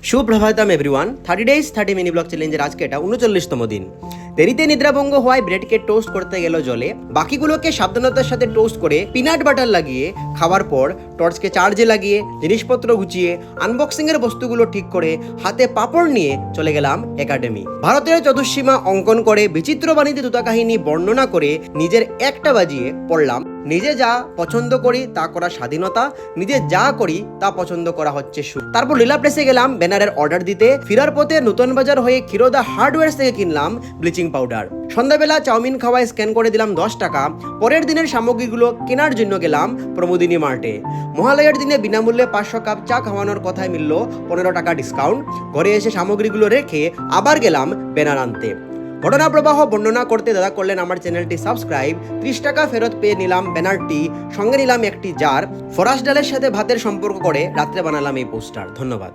সুপ্রভাতম everyone. 30 days 30 mini blog চ্যালেঞ্জের আজকে এটা 39তম দিন। দেরিতে নিদ্রাভঙ্গ হওয়ায় ব্রেডকে টোস্ট করতে গেল জলে, বাকিগুলোকে সাবধানতার সাথে টোস্ট করে পিনাট বাটার লাগিয়ে খাওয়ার পর টর্চকে চার্জে লাগিয়ে জিনিসপত্র গুছিয়ে আনবক্সিং এর বস্তুগুলো ঠিক করে হাতে পাপড় নিয়ে চলে গেলাম একাডেমি। ভারতের চতুর্সীমা অঙ্কন করে বিচিত্র বাণীতে দুটা কাহিনী বর্ণনা করে নিজের একটা বাজিয়ে পড়লাম। নিজে যা পছন্দ করি তা করা স্বাধীনতা, নিজে যা করি তা পছন্দ করা হচ্ছে সুখ। তারপর লীলা প্রেসে গেলাম ব্যানারের অর্ডার দিতে। ফিরার পথে নতুন বাজার হয়ে ক্ষীরোদা হার্ডওয়্যার থেকে কিনলাম ব্লিচিং পাউডার। সন্ধ্যাবেলা চাউমিন খাওয়ায় স্ক্যান করে দিলাম 10 টাকা। পরের দিনের সামগ্রীগুলো কেনার জন্য গেলাম প্রমোদিনী মার্টে। মহালয়ার দিনে বিনামূল্যে 500 কাপ চা খাওয়ানোর কথায় মিলল 15 টাকা ডিসকাউন্ট। ঘরে এসে সামগ্রীগুলো রেখে আবার গেলাম ব্যানার আনতে। ঘটনা প্রবাহ বর্ণনা করতে দাদা করলেন আমার চ্যানেলটি সাবস্ক্রাইব। 30 টাকা ফেরত পেয়ে নিলাম ব্যানারটি, সঙ্গে নিলাম একটি জার। ফরাস ডালের সাথে ভাতের সম্পর্ক করে রাত্রে বানালাম এই পোস্টার। ধন্যবাদ।